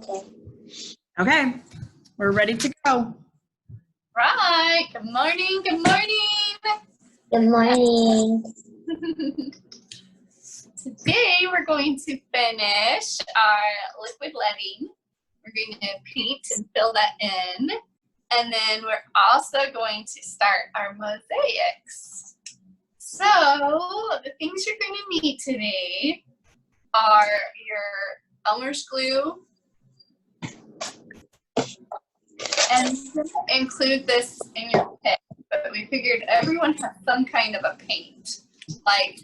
Okay. Okay, we're ready to go. Right. Good morning. Good morning. Good morning. Today we're going to finish our liquid letting. We're going to paint and fill that in. And then we're also going to start our mosaics. So the things you're going to need today are your Elmer's glue. And include this in your kit, but we figured everyone has some kind of a paint, like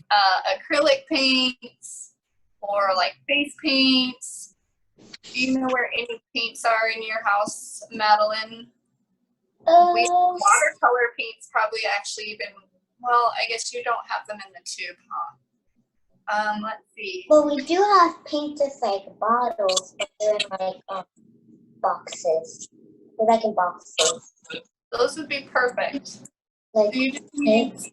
acrylic paints or like face paints. Do you know where any paints are in your house, Madeline? Watercolor paints probably actually even, well, I guess you don't have them in the tube, huh? Let's see. Well, we do have paint just like bottles, but they're in like boxes. They're like in boxes. Those would be perfect. Like So you just need to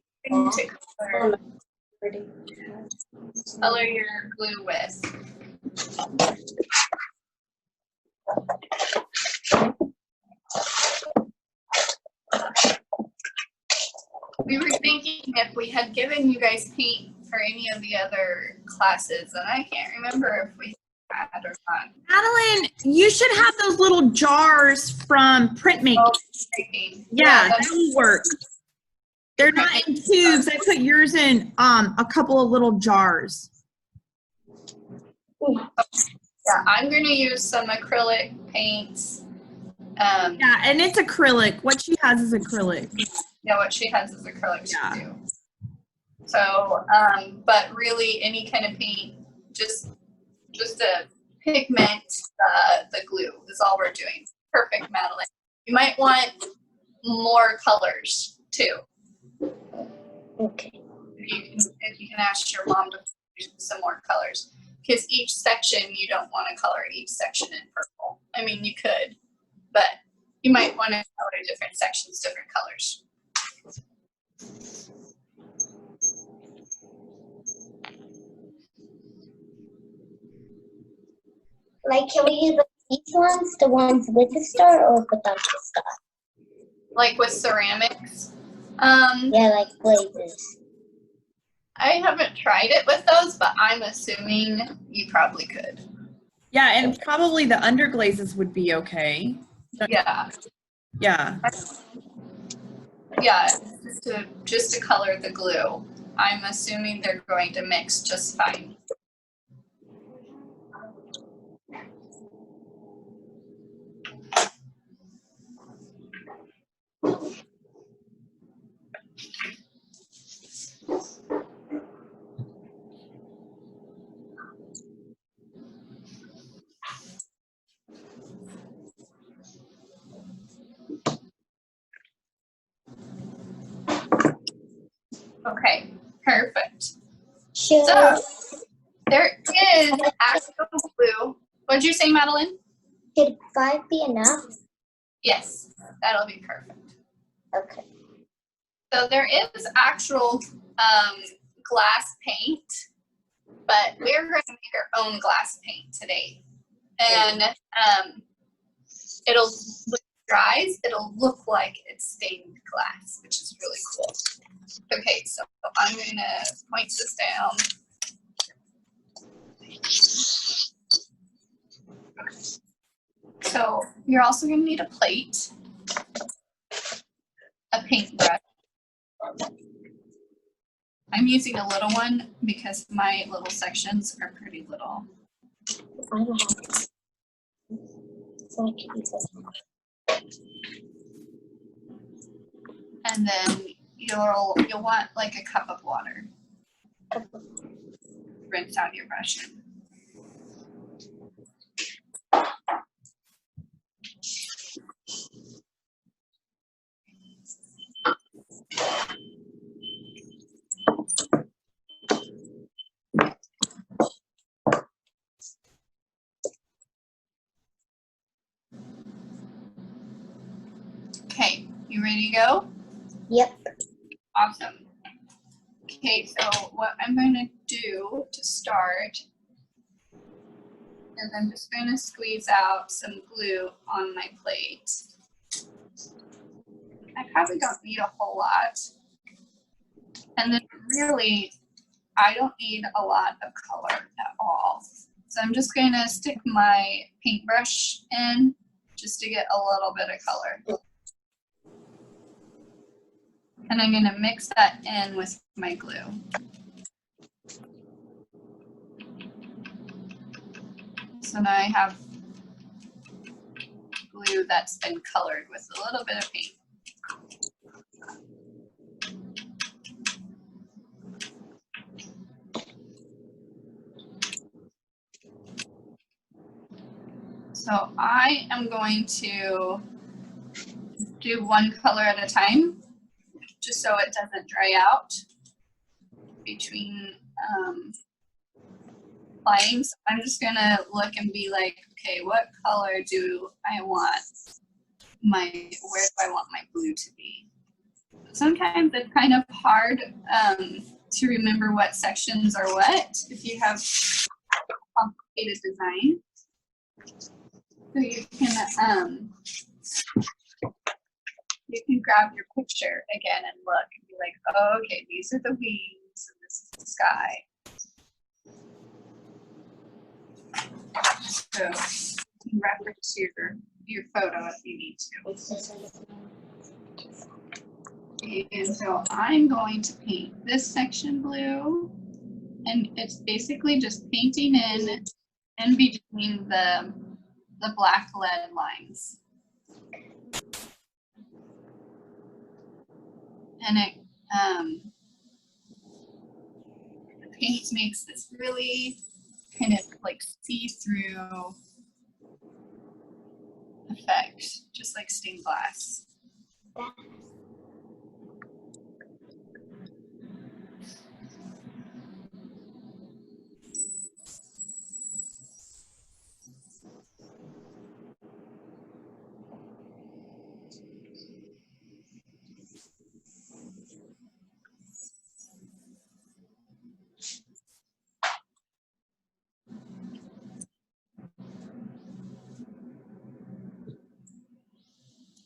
color your glue with. We were thinking if we had given you guys paint for any of the other classes, and I can't remember if we had or not. Madeline, you should have those little jars from printmaking. Oh, yeah, that would work. They're not in tubes. I put yours in a couple of little jars. Yeah, I'm going to use some acrylic paints. Yeah, and it's acrylic. What she has is acrylic. Yeah, what she has is acrylic Yeah. too. So, but really any kind of paint, just to pigment the glue is all we're doing. Perfect, Madeline. You might want more colors too. okay. If you can ask your mom to do some more colors, because each section you don't want to color each section in purple. I mean, you could, but you might want to color different sections different colors. Like, can we use these ones, the ones with the star or without the star? Like with ceramics. Yeah, like glazes. I haven't tried it with those, but I'm assuming you probably could. Yeah, and probably the underglazes would be okay. Yeah. Yeah. Yeah, just to color the glue. I'm assuming they're going to mix just fine. Okay, perfect. Sure. So there is actual glue. What'd you say, Madeline? Should 5 be enough? Yes, that'll be perfect. Okay. So there is actual glass paint, but we're going to make our own glass paint today. And it'll look like it's stained glass, which is really cool. Okay, so I'm going to point this down. So you're also going to need a plate, a paintbrush. I'm using a little one because my little sections are pretty little. I don't have it. So I can use this one. And then you'll want like a cup of water. Rinse out your brush. Okay, you ready to go? Yep. Awesome. Okay, so what I'm going to do to start And I'm just going to squeeze out some glue on my plate. I probably don't need a whole lot. And then really, I don't need a lot of color at all. So I'm just going to stick my paintbrush in just to get a little bit of color. And I'm going to mix that in with my glue. So now I have glue that's been colored with a little bit of paint. So I am going to do one color at a time, just so it doesn't dry out between applying. So I'm just gonna look and be like, okay, what color do I want where do I want my glue to be? Sometimes it's kind of hard to remember what sections are what if you have complicated design. So you can grab your picture again and look and be like, oh, okay, these are the wings and this is the sky. So you can reference your photo if you need to. And so I'm going to paint this section blue, and it's basically just painting in between the black lead lines. And it the paint makes this really kind of like see-through effect, just like stained glass.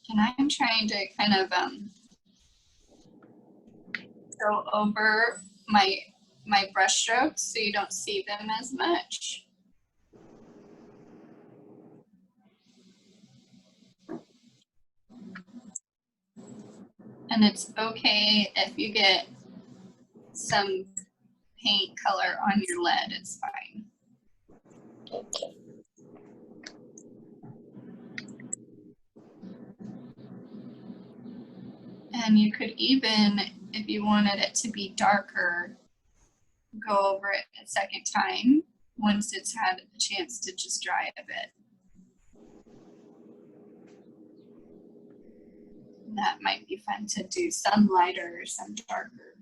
And I'm trying to kind of go over my brush strokes so you don't see them as much. And it's okay if you get some paint color on your lead, it's fine. Okay. And you could even, if you wanted it to be darker, go over it a second time once it's had a chance to just dry a bit. And that might be fun to do, some lighter, some darker.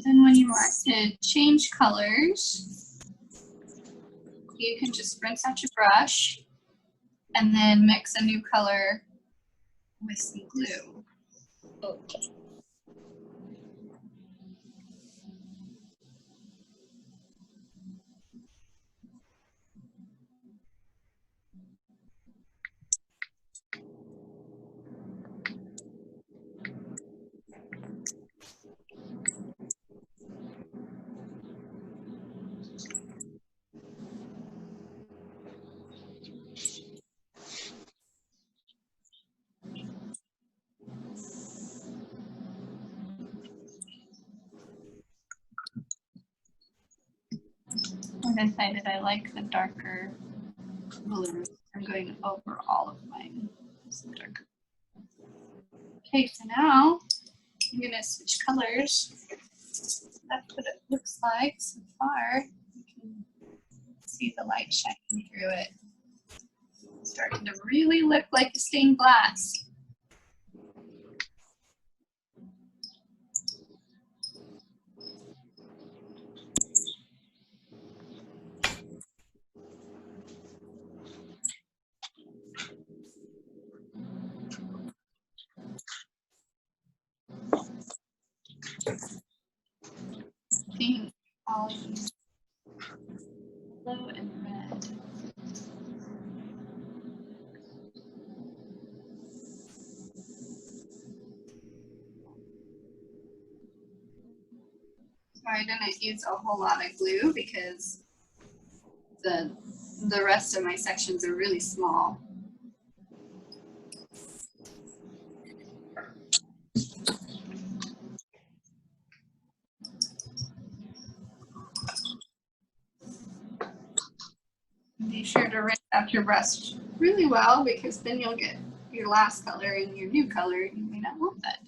Then when you want to change colors, you can just rinse out your brush and then mix a new color with some glue. Okay. I decided I like the darker blue. I'm going over all of mine. Some darker. Okay, so now I'm gonna switch colors. That's what it looks like so far. You can see the light shining through it. It's starting to really look like a stained glass. Pink, olive, yellow, and red. So I didn't use a whole lot of glue because the rest of my sections are really small. Be sure to rinse out your brush really well because then you'll get your last color and your new color and you may not want that.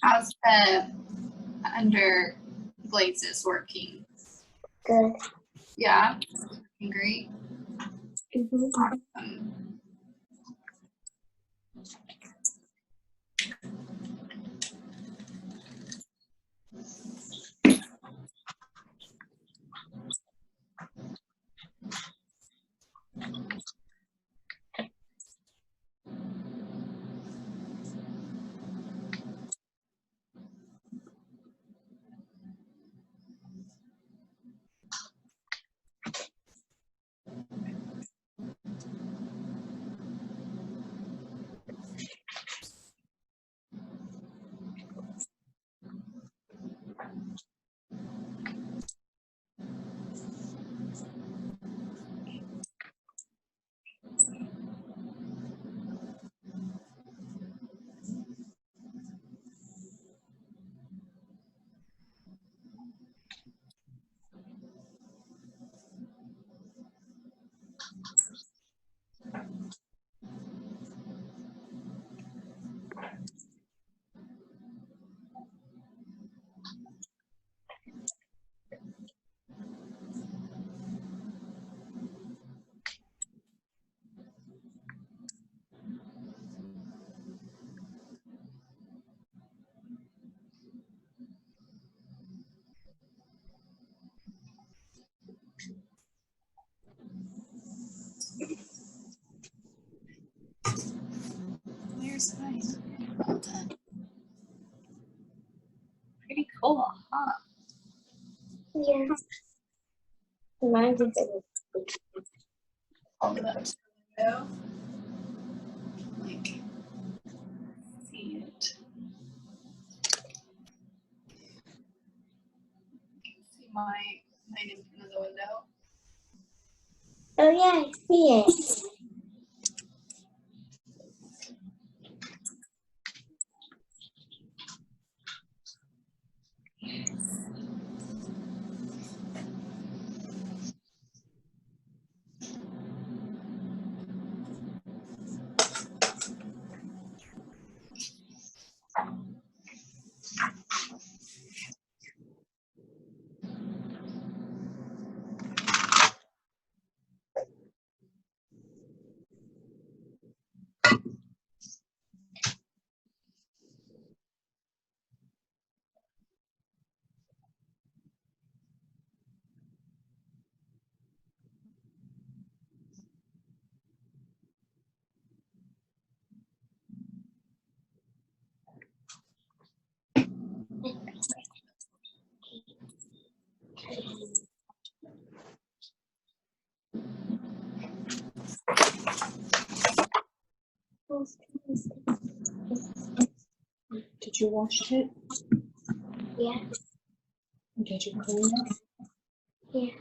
How's the under glazes working? Good. Yeah, working great. Mm-hmm. size. Okay, well done. Pretty cool, huh? Yeah. Mine is Hold it up to the window. Like, see it. See my light in front of the window. Oh yeah, I see it. Did you wash it? Yeah. Did you clean it? Yeah.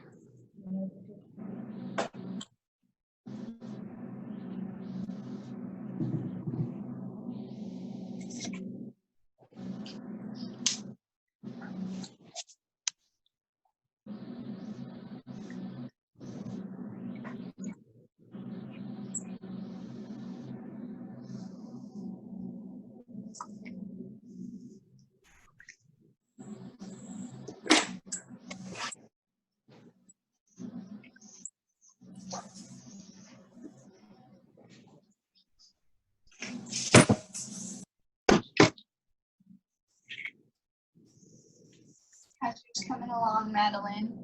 How's yours coming along, Madeline?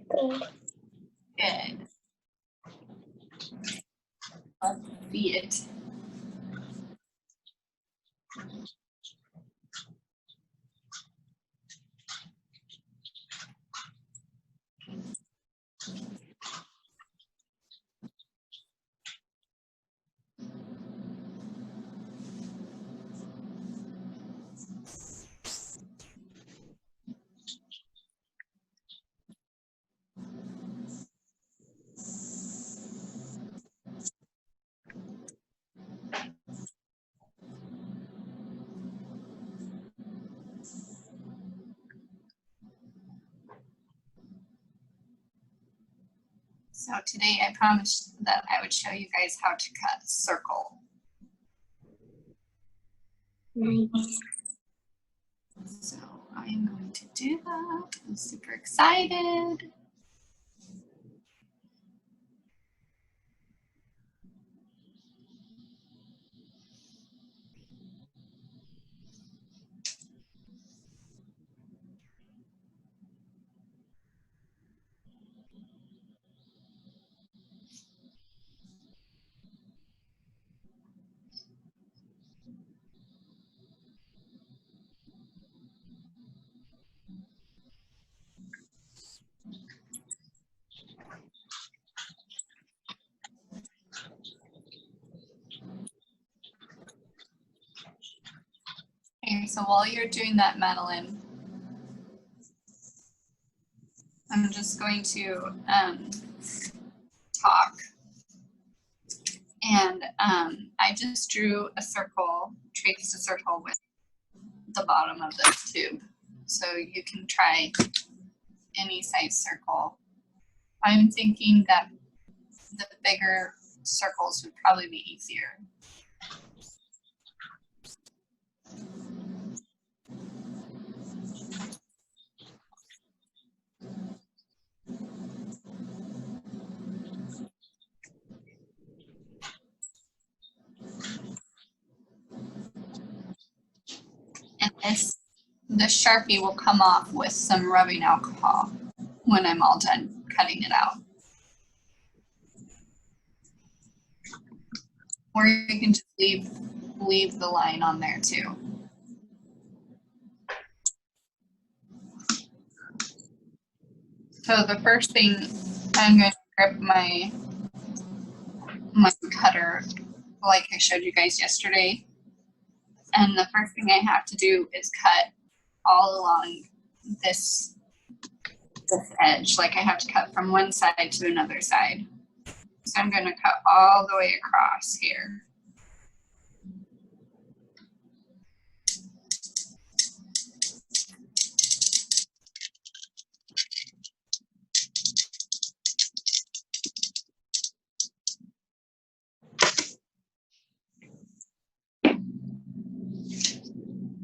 Good. Good. Love to see it. So today I promised that I would show you guys how to cut a circle. Nice. So I am going to do that. I'm super excited. Okay, so while you're doing that, Madeline, I'm just going to talk. And I just drew a circle, traced a circle with the bottom of this tube. So you can try any size circle. I'm thinking that the bigger circles would probably be easier. And the Sharpie will come off with some rubbing alcohol when I'm all done cutting it out. Or you can just leave leave the line on there too. So the first thing, I'm going to grip my cutter like I showed you guys yesterday. And the first thing I have to do is cut all along this edge. Like I have to cut from one side to another side. So I'm going to cut all the way across here.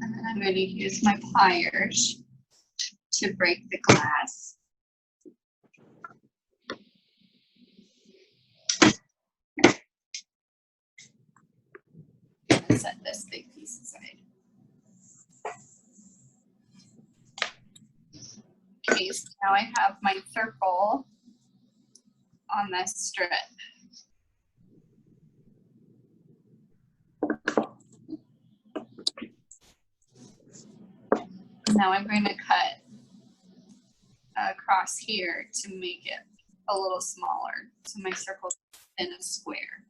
And then I'm going to use my pliers to break the glass. Set this big piece aside. Okay, so now I have my circle on this strip. Now I'm going to cut across here to make it a little smaller, so my circle is in a square.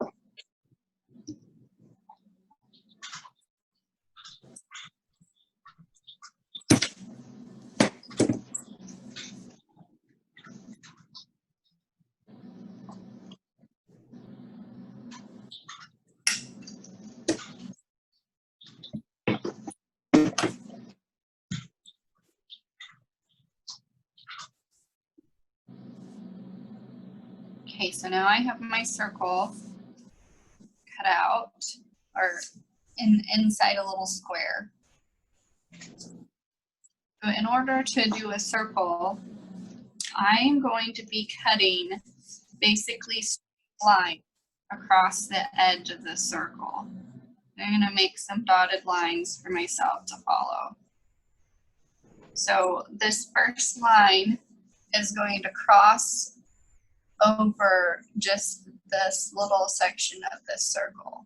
Okay, so now I have my circle cut out, or inside a little square. So in order to do a circle, I'm going to be cutting basically straight line across the edge of the circle. I'm going to make some dotted lines for myself to follow. So this first line is going to cross over just this little section of this circle.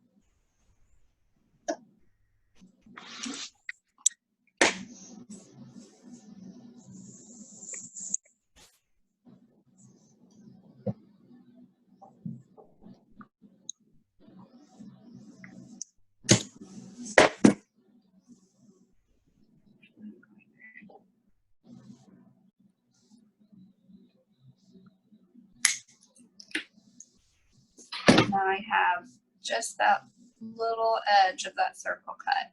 Now I have just that little edge of that circle cut.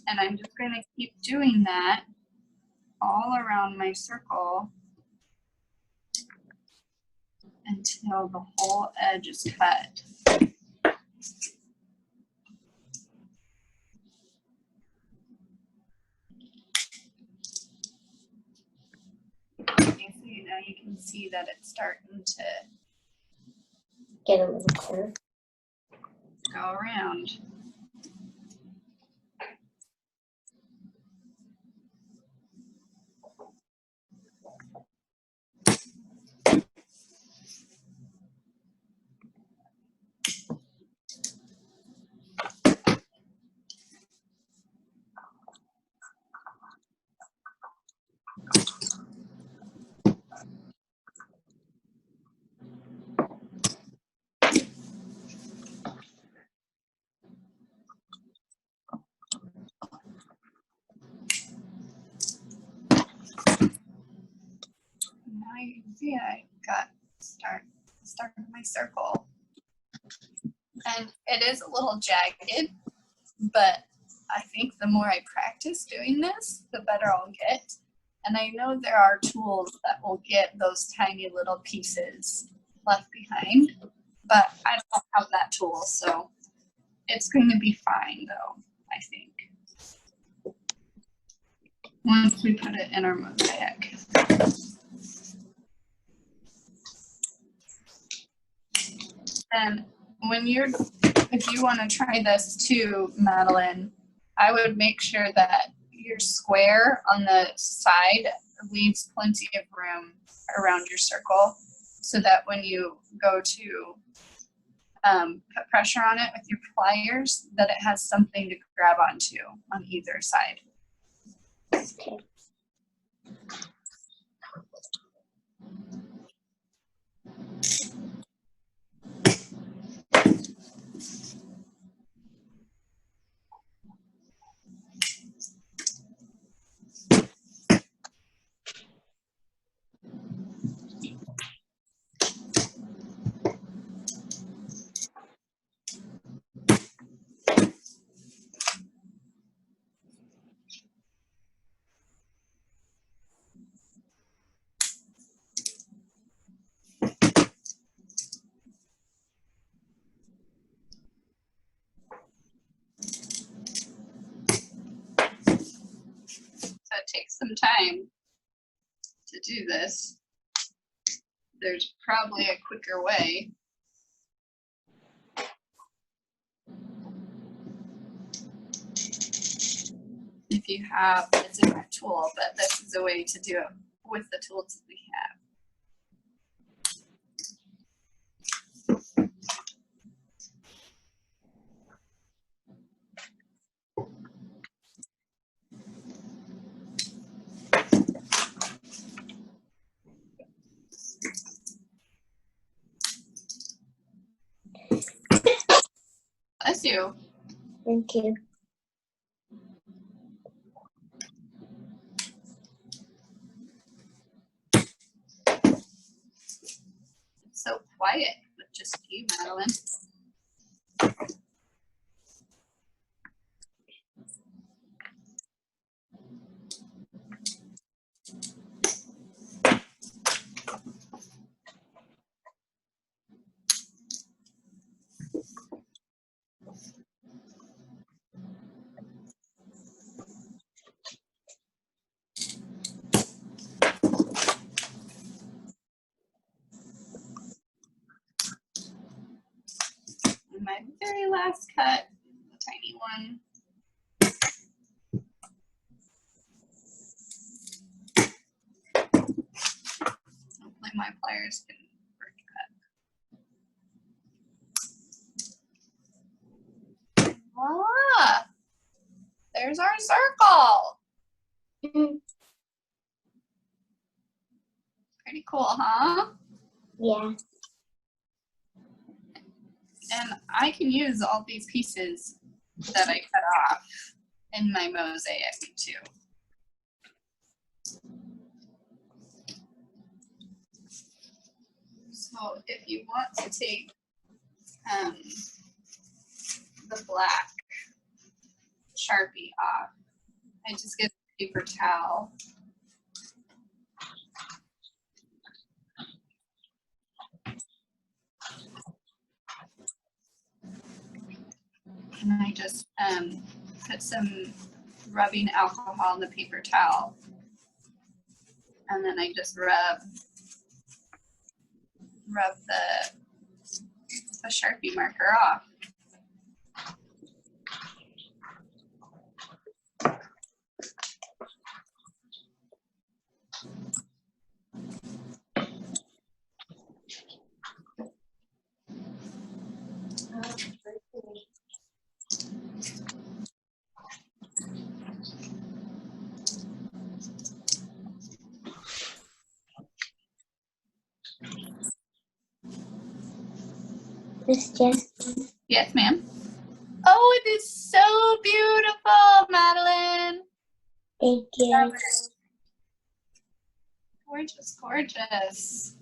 And I'm just going to keep doing that all around my circle until the whole edge is cut. Okay, so now you can see that it's starting to Get a little curve. go around. Now you can see I got start of my circle. And it is a little jagged, but I think the more I practice doing this, the better I'll get. And I know there are tools that will get those tiny little pieces left behind, but I don't have that tool, so it's going to be fine though, I think. Once we put it in our mosaic. And if you want to try this too, Madeline, I would make sure that your square on the side leaves plenty of room around your circle so that when you go to put pressure on it with your pliers, that it has something to grab onto on either side. Okay. So it takes some time to do this. There's probably a quicker way. If you have a different tool, but this is a way to do it with the tools that we have. Bless you. Thank you. It's so quiet with just you, Madeline. And my very last cut, the tiny one. Hopefully my pliers can work cut. Voila! There's our circle. Pretty cool, huh? Yeah. And I can use all these pieces that I cut off in my mosaic too. So if you want to take the black Sharpie off, I just get a paper towel. And I just put some rubbing alcohol in the paper towel. And then I just rub the Sharpie marker off. Miss Jen. Yes, ma'am. Oh, it is so beautiful, Madeline. Thank you. Gorgeous, gorgeous.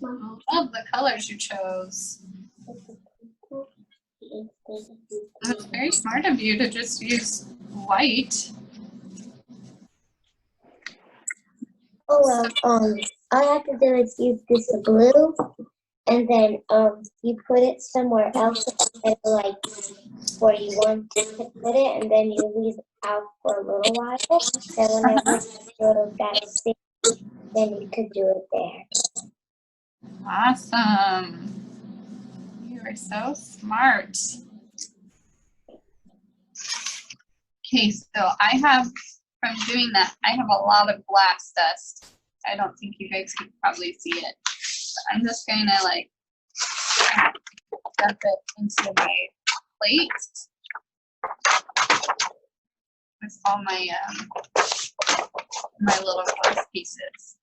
I love the colors you chose. It's very smart of you to just use white. Oh well, all I have to do is use this blue, and then you put it somewhere else, like where you want to put it, and then you leave it out for a little while. Then whenever you go to that stage, then you could do it there. Awesome. You are so smart. Okay, so I have, from doing that, I have a lot of glass dust. I don't think you guys can probably see it. But I'm just going to like dump it into my plate with all my my little glass pieces.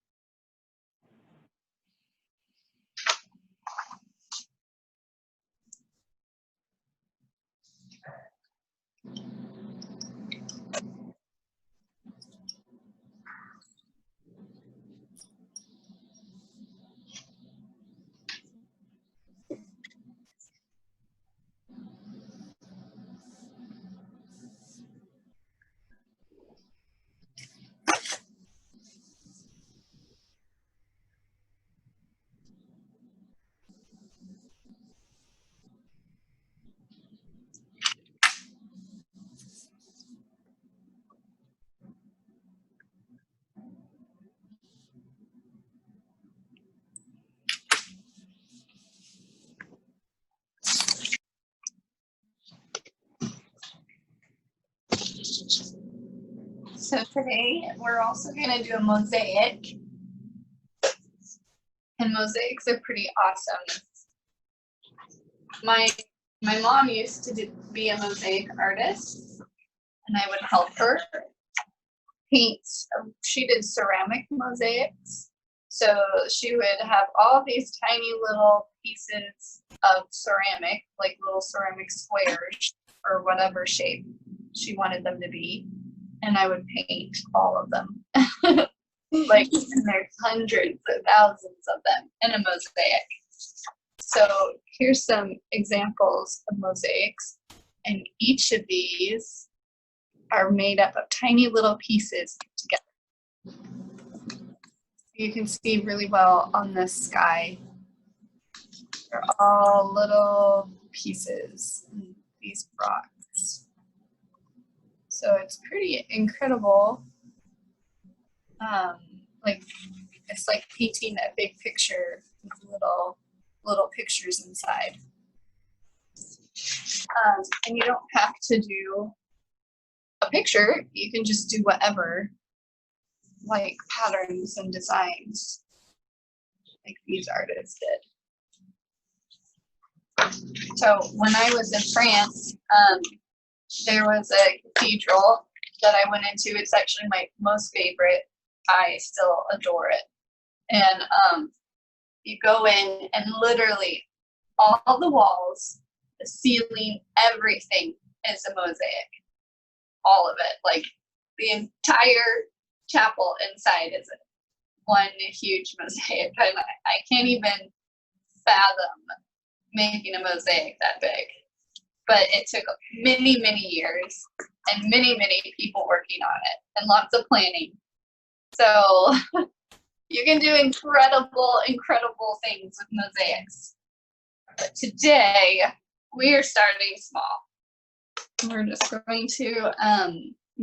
So today we're also going to do a mosaic. And mosaics are pretty awesome. My mom used to be a mosaic artist, and I would help her paint. She did ceramic mosaics. So she would have all these tiny little pieces of ceramic, like little ceramic squares or whatever shape she wanted them to be. And I would paint all of them. Like, and there's hundreds of thousands of them in a mosaic. So here's some examples of mosaics. And each of these are made up of tiny little pieces together. You can see really well on the sky. They're all little pieces in these rocks. So it's pretty incredible. Like, it's like painting a big picture with little pictures inside. And you don't have to do a picture. You can just do whatever, like patterns and designs, like these artists did. So when I was in France, there was a cathedral that I went into. It's actually my most favorite. I still adore it. And you go in and literally all the walls, the ceiling, everything is a mosaic. All of it. Like the entire chapel inside is one huge mosaic. I can't even fathom making a mosaic that big. But it took many, many years and many, many people working on it and lots of planning. So you can do incredible, incredible things with mosaics. But today we are starting small. We're just going to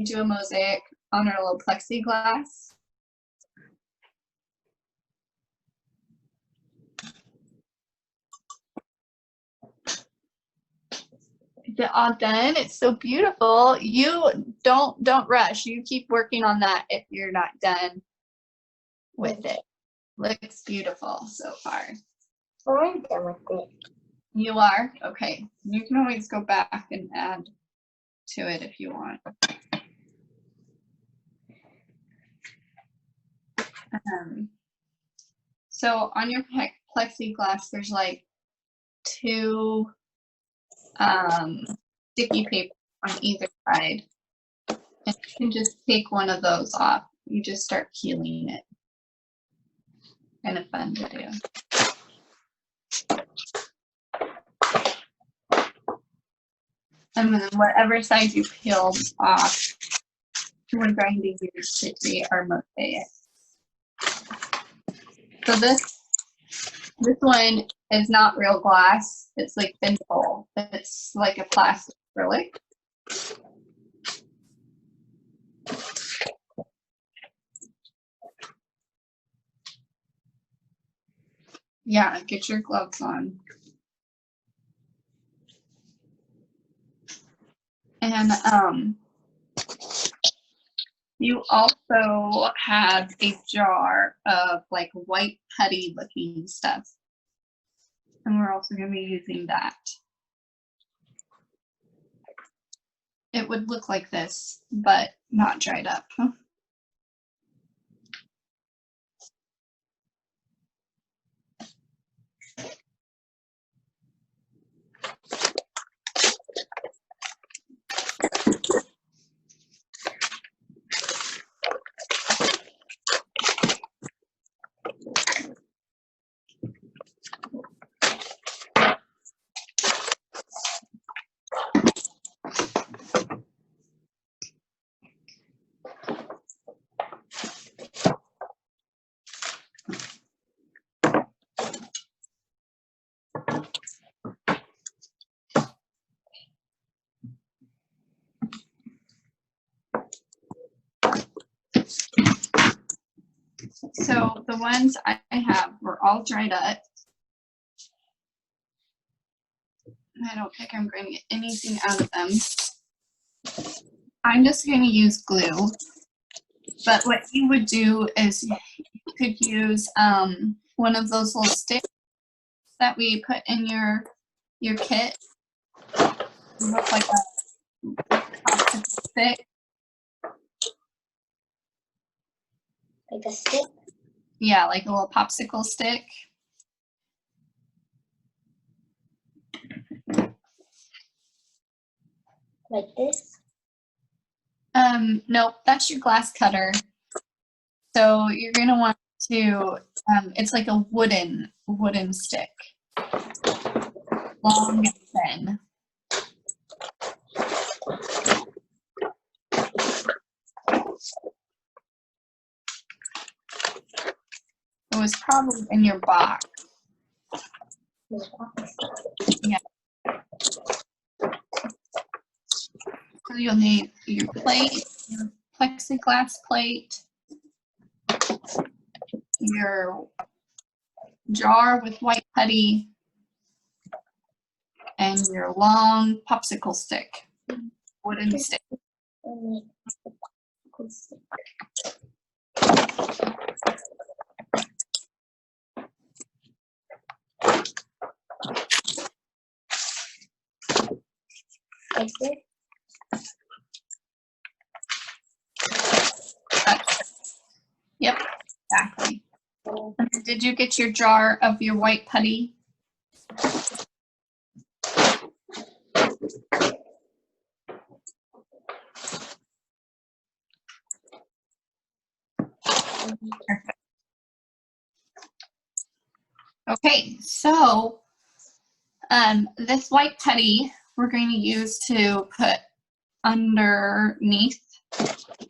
do a mosaic on our little plexiglass. Is it all done? It's so beautiful. You don't rush. You keep working on that if you're not done with it. Looks beautiful so far. Oh, I'm done with it. You are? Okay. You can always go back and add to it if you want. So on your plexiglass, there's like two sticky paper on either side. And you can just take one of those off. You just start peeling it. Kind of fun to do. And then whatever side you peeled off, we're going to use to create our mosaic. So this one is not real glass. It's like thinful. It's like a plastic acrylic. Yeah, get your gloves on. And you also have a jar of like white putty looking stuff. And we're also going to be using that. It would look like this, but not dried up. So the ones I have were all dried up. I don't think I'm going to get anything out of them. I'm just going to use glue. But what you would do is you could use one of those little sticks that we put in your kit. It looks like a popsicle stick. Like a stick? Yeah, like a little popsicle stick. Like this? Nope, that's your glass cutter. So you're gonna want to, it's like a wooden stick. Long and thin. It was probably in your box. Yeah. So you'll need your plate, your plexiglass plate, your jar with white putty, and your long popsicle stick, wooden stick. Like this? Yep, exactly. And then did you get your jar of your white putty? Perfect. Okay, so this white putty we're going to use to put underneath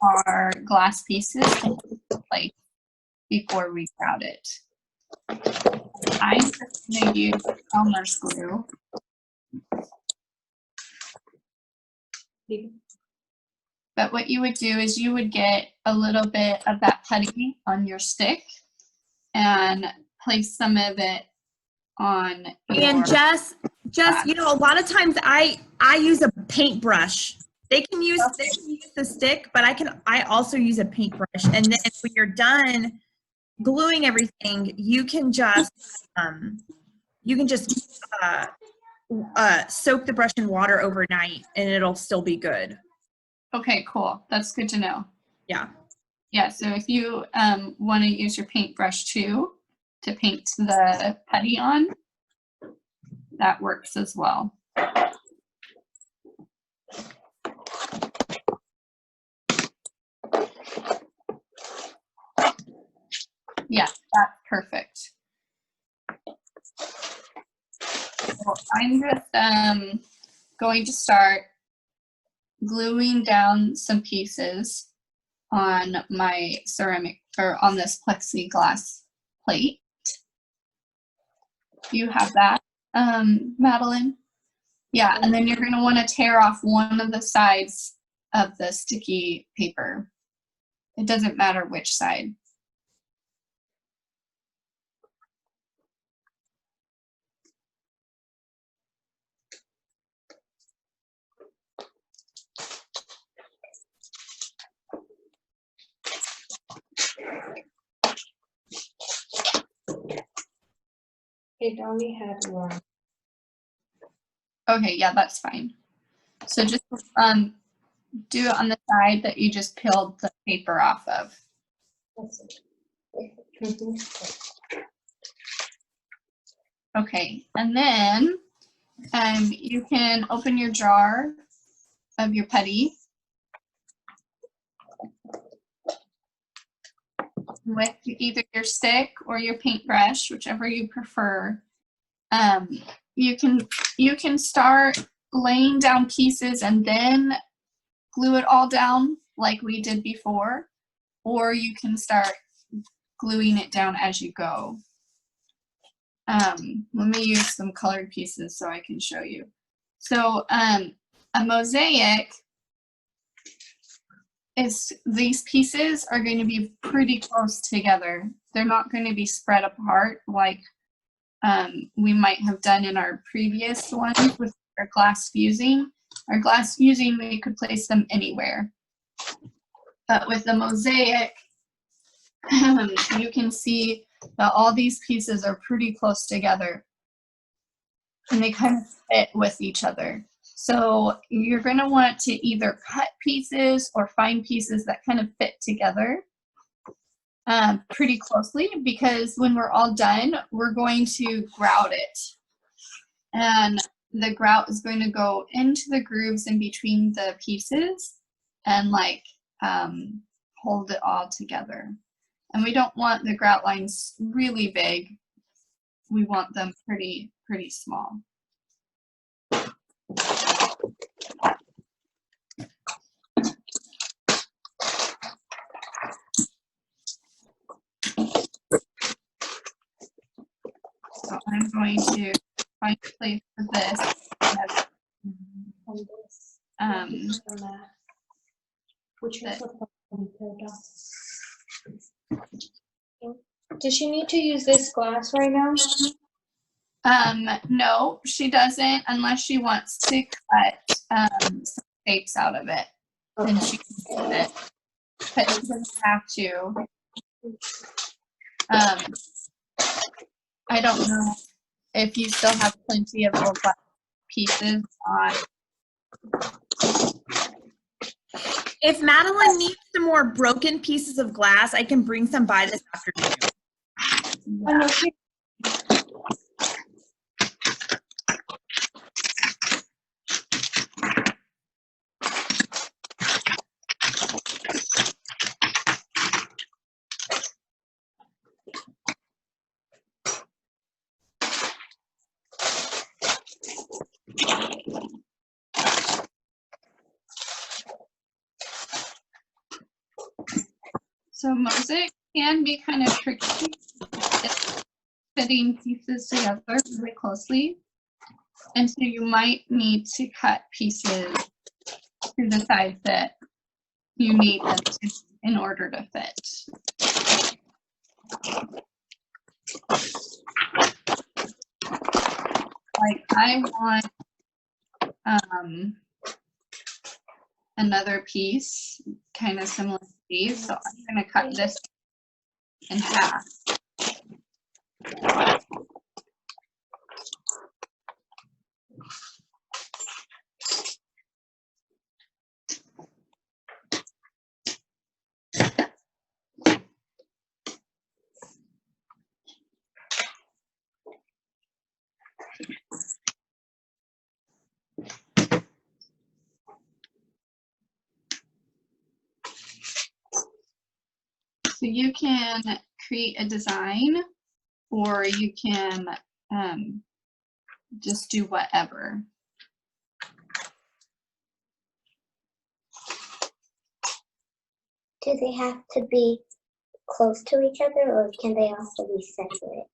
our glass pieces like before we grout it. I'm just going to use Elmer's glue. But what you would do is you would get a little bit of that putty on your stick and place some of it on your And just you know, a lot of times I use a paintbrush. They can use the stick, but I also use a paintbrush. And then when you're done gluing everything, you can just soak the brush in water overnight, and it'll still be good. Okay, cool. That's good to know. Yeah. Yeah, so if you want to use your paintbrush too to paint the putty on, that works as well. Yeah, that's perfect. So I'm just going to start gluing down some pieces on my ceramic, or on this plexiglass plate. You have that, Madeline? Yeah, and then you're going to want to tear off one of the sides of the sticky paper. It doesn't matter which side. It only had one. Okay, yeah, that's fine. So just do it on the side that you just peeled the paper off of. Okay, and then you can open your jar of your putty with either your stick or your paintbrush, whichever you prefer. You can start laying down pieces and then glue it all down like we did before, or you can start gluing it down as you go. Let me use some colored pieces so I can show you. So a mosaic is, these pieces are going to be pretty close together. They're not going to be spread apart like we might have done in our previous ones with our glass fusing. Our glass fusing, we could place them anywhere. But with the mosaic, you can see that all these pieces are pretty close together and they kind of fit with each other. So you're going to want to either cut pieces or find pieces that kind of fit together pretty closely, because when we're all done, we're going to grout it. And the grout is going to go into the grooves in between the pieces and like hold it all together. And we don't want the grout lines really big. We want them pretty small. So I'm going to find a place for this. Which that- Does she need to use this glass right now? No, she doesn't, unless she wants to cut some shapes out of it. Then she can do it. But she doesn't have to. I don't know if you still have plenty of little glass pieces on. If Madeline needs some more broken pieces of glass, I can bring some by this afternoon. Oh, no, she So mosaic can be kind of tricky. It's fitting pieces together really closely. And so you might need to cut pieces to the size that you need them to in order to fit. Like I want another piece kind of similar to these, so I'm going to cut this in half. So you can create a design, or you can just do whatever. Do they have to be close to each other, or can they also be separate?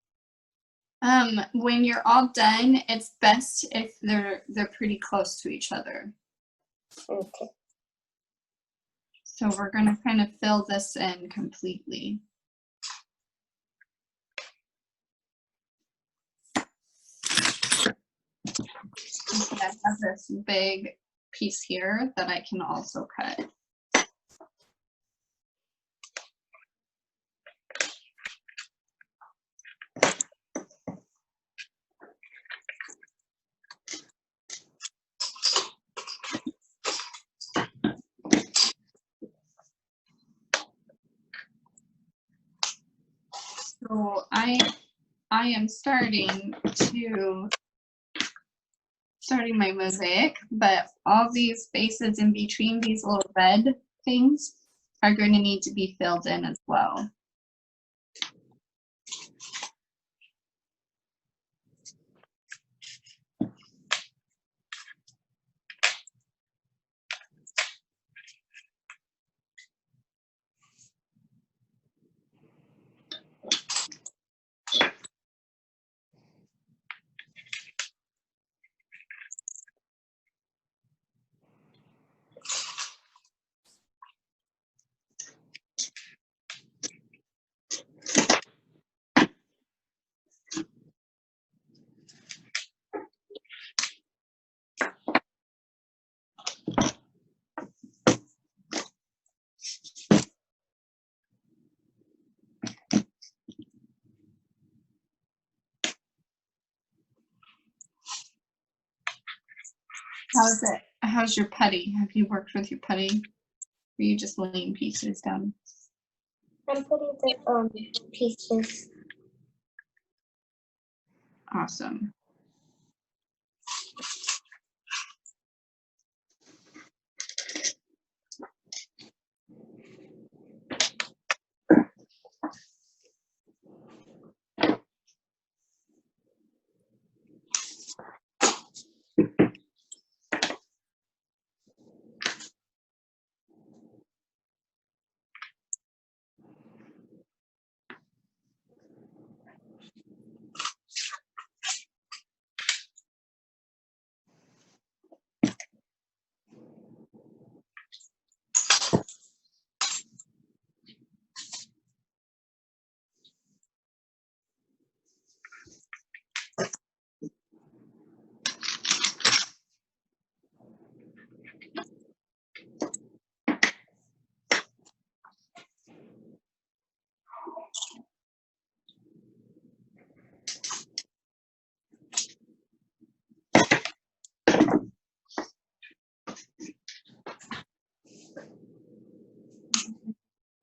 When you're all done, it's best if they're pretty close to each other. Okay. So we're going to kind of fill this in completely. I have this big piece here that I can also cut. So I am starting my mosaic, but all these spaces in between these little red things are going to need to be filled in as well. How's it? How's your putty? Have you worked with your putty? Or you just laying pieces down? I'm putting the pieces. Awesome.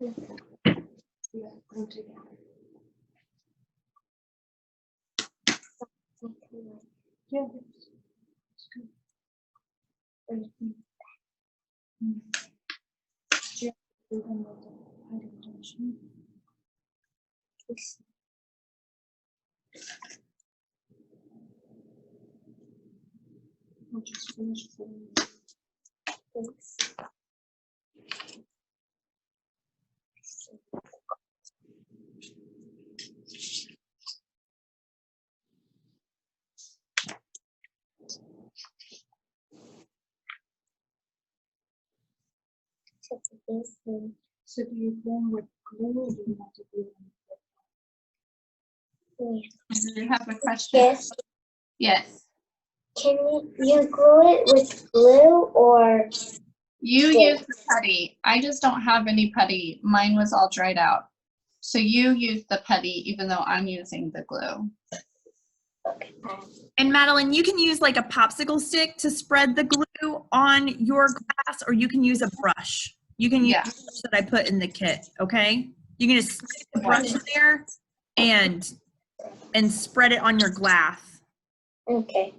Yeah. It's good. Yeah. I'll just finish filling it. Thanks. So do you go in with glue or do you have to do it? Do you have a question? Yes. Yes. Can you glue it with glue or You stick? use the putty. I just don't have any putty. Mine was all dried out. So you use the putty even though I'm using the glue. And Madeline, you can use like a popsicle stick to spread the glue on your glass, or you can use a brush. You can use Yeah. the brush that I put in the kit, okay? You can just stick the brush in there and spread it on your glass. Okay.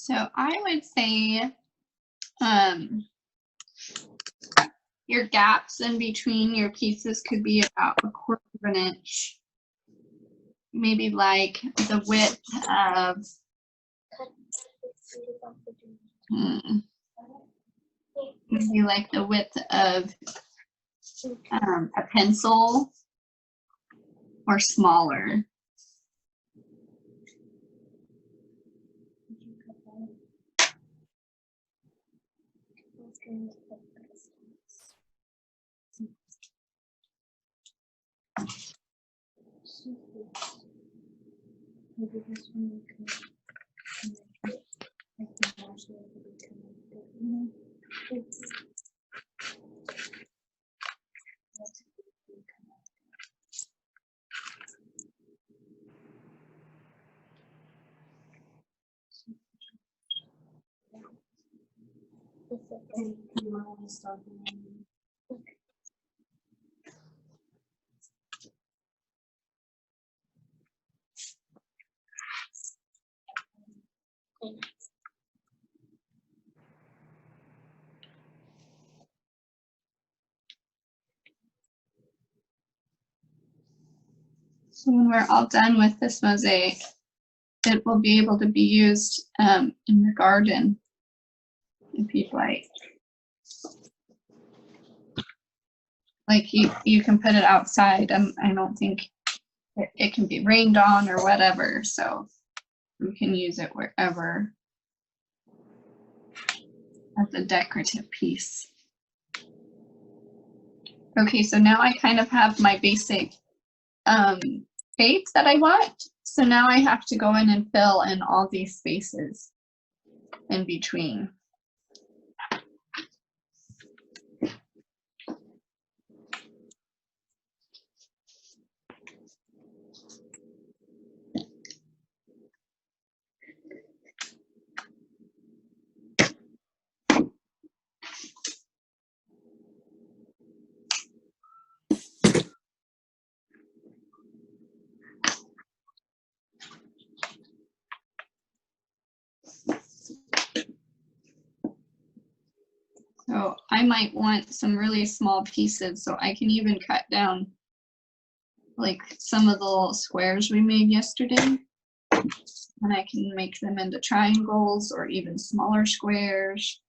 So I would say your gaps in between your pieces could be about 1/4 of an inch. Maybe like the width of maybe like the width of a pencil or smaller. Maybe this one we can connect it. I can also be connected. You want to start the So when we're all done with this mosaic, it will be able to be used in the garden if you'd like. Like you can put it outside. I don't think it can be rained on or whatever, so you can use it wherever as a decorative piece. Okay, so now I kind of have my basic shapes that I want. So now I have to go in and fill in all these spaces in between. So I might want some really small pieces, so I can even cut down like some of the little squares we made yesterday. And I can make them into triangles or even smaller squares.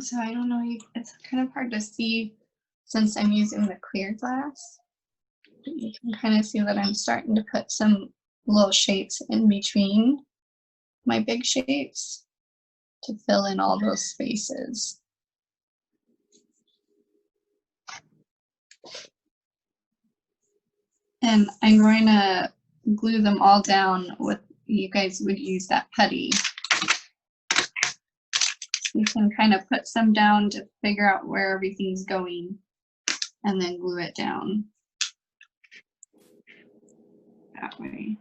So I don't know, it's kind of hard to see since I'm using the clear glass. You can kind of see that I'm starting to put some little shapes in between my big shapes to fill in all those spaces. And I'm going to glue them all down with, you guys would use that putty. You can kind of put some down to figure out where everything's going and then glue it down that way.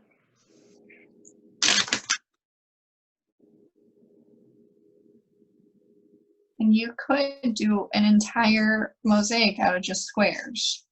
And you could do an entire mosaic out of just squares.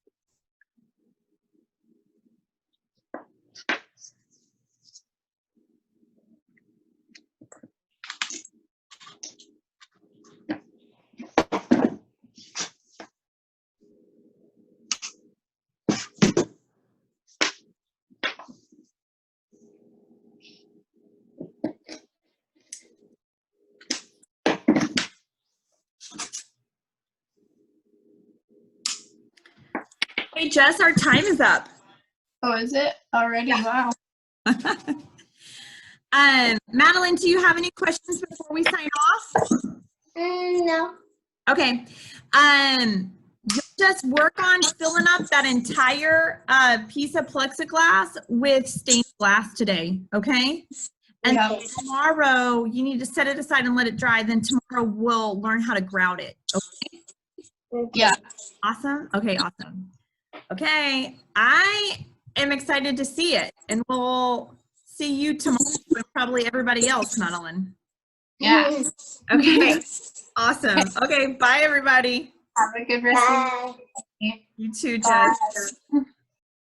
Hey, Jess, our time is up. Oh, is it already? Wow. Madeline, do you have any questions before we sign off? No. Okay. You'll just work on filling up that entire piece of plexiglass with stained glass today, okay? And Yeah. then tomorrow, you need to set it aside and let it dry. Then tomorrow, we'll learn how to grout it. Okay? Yeah. Awesome? Okay, awesome. Okay, I am excited to see it. And we'll see you tomorrow with probably everybody else, Madeline. Yeah. Okay, awesome. Okay, bye, everybody. Have a good rest of Bye. your day. You too, Jess. Bye.